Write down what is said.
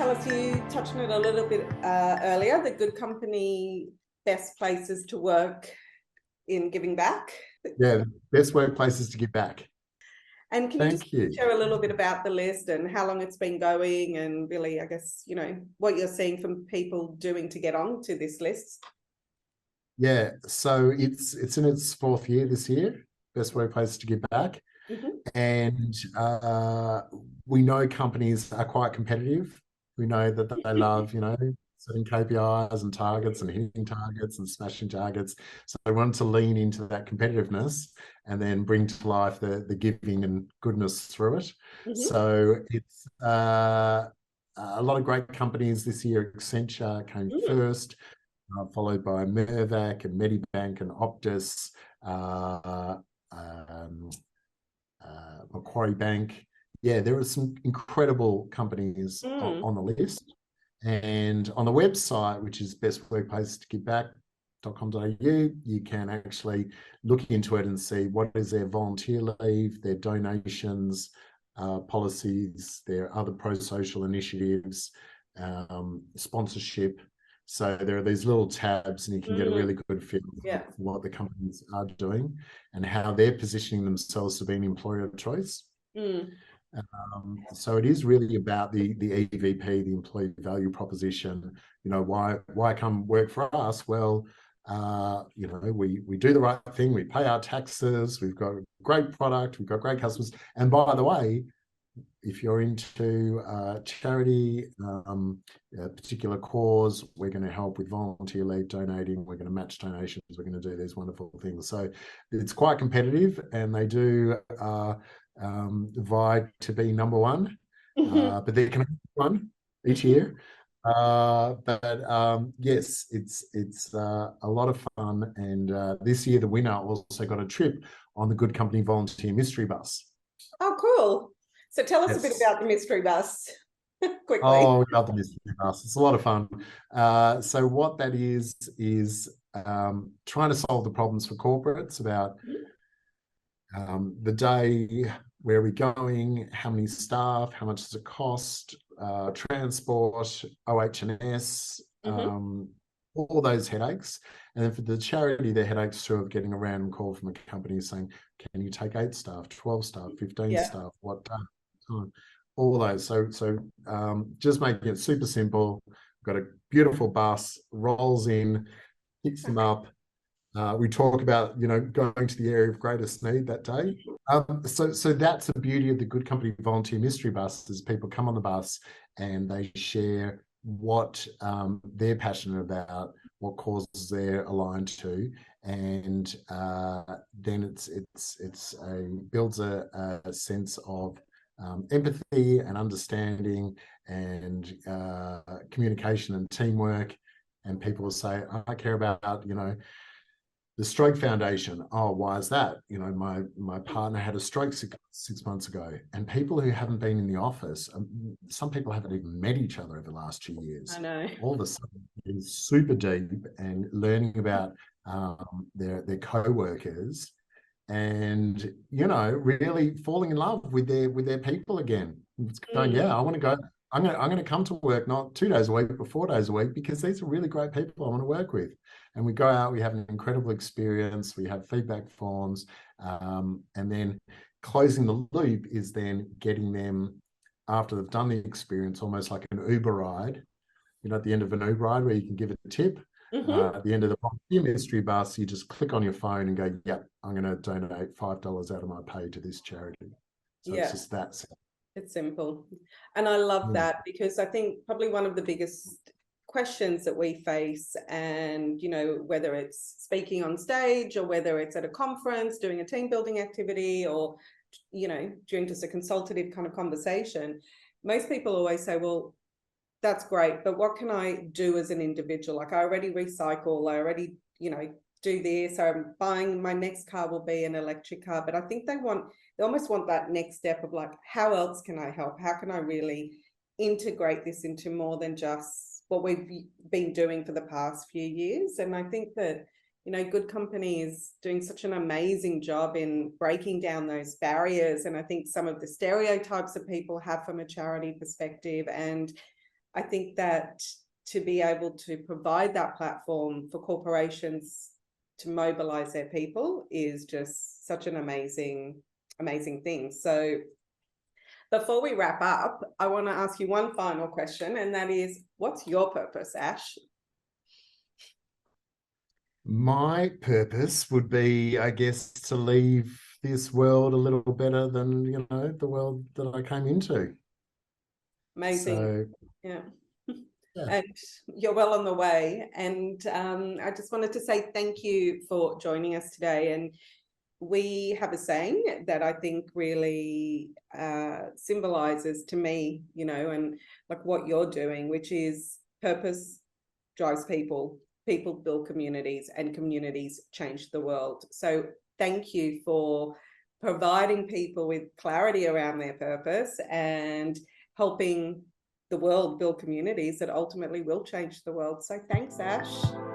tell us, you touched on it a little bit earlier, the Good Company best places to work in giving back. Yeah, best workplaces to give back. And can you share a little bit about the list and how long it's been going, and really, I guess, what you're seeing from people doing to get on to this list? Yeah, so it's in its fourth year this year, best workplaces to give back. And we know companies are quite competitive. We know that they love, setting KPIs and targets and hitting targets and smashing targets. So they want to lean into that competitiveness and then bring to life the giving and goodness through it. So it's a lot of great companies this year. Accenture came first, followed by Mirvac and Medibank and Optus, Macquarie Bank. Yeah, there are some incredible companies on the list. And on the website, which is bestworkplacestogivback.com.au, you can actually look into it and see what is their volunteer leave, their donations, policies, their other pro-social initiatives, sponsorship. So there are these little tabs and you can get a really good feel for what the companies are doing and how they're positioning themselves to be an employer of choice. So it is really about the EVP, the employee value proposition. Why come work for us? Well, we do the right thing. We pay our taxes. We've got a great product. We've got great customers. And by the way, if you're into charity, a particular cause, we're going to help with volunteer leave donating. We're going to match donations. We're going to do these wonderful things. So it's quite competitive, and they do vie to be number one, but they can be one each year. Yes, it's a lot of fun. And this year, the winner also got a trip on the Good Company Volunteer Mystery Bus. Oh, cool. So tell us a bit about the mystery bus quickly. Oh, we love the mystery bus. It's a lot of fun. So what that is trying to solve the problems for corporates about the day, where are we going, how many staff, how much does it cost, transport, OH&S, all those headaches. And then for the charity, the headaches through of getting a random call from a company saying, can you take 8 staff, 12 staff, 15 staff, what time? All those. So just making it super simple. We've got a beautiful bus, rolls in, picks them up. We talk about, going to the area of greatest need that day. So that's the beauty of the Good Company Volunteer Mystery Bus, is people come on the bus and they share what they're passionate about, what causes they're aligned to, and then it builds a sense of empathy and understanding and communication and teamwork. And people will say, I care about, the Stroke Foundation. Oh, why is that? My partner had a stroke six months ago. And people who haven't been in the office, some people haven't even met each other over the last 2 years. I know. All of a sudden, it's super deep and learning about their co-workers, and really falling in love with their people again. It's going, I want to go. I'm going to come to work not 2 days a week, but 4 days a week, because these are really great people I want to work with. And we go out, we have an incredible experience, we have feedback forms, and then closing the loop is then getting them, after they've done the experience, almost like an Uber ride. At the end of an Uber ride where you can give a tip. At the end of the volunteer mystery bus, you just click on your phone and go, yep, I'm going to donate $5 out of my pay to this charity. So it's just that simple. It's simple. And I love that, because I think probably one of the biggest questions that we face, and whether it's speaking on stage or whether it's at a conference, doing a team building activity, or during just a consultative kind of conversation, most people always say, well, that's great, but what can I do as an individual? Like, I already recycle, I already do this, I'm buying, my next car will be an electric car. But I think they almost want that next step of like, how else can I help? How can I really integrate this into more than just what we've been doing for the past few years? And I think that Good Company is doing such an amazing job in breaking down those barriers, and I think some of the stereotypes that people have from a charity perspective, and I think that to be able to provide that platform for corporations to mobilize their people is just such an amazing thing. So before we wrap up, I want to ask you one final question, and that is, what's your purpose, Ash? My purpose would be, I guess, to leave this world a little better than, the world that I came into. Amazing. So, yeah. yeah. And you're well on the way. And I just wanted to say thank you for joining us today. And we have a saying that I think really symbolizes to me, and like what you're doing, which is purpose drives people, people build communities, and communities change the world. So thank you for providing people with clarity around their purpose and helping the world build communities that ultimately will change the world. So thanks, Ash.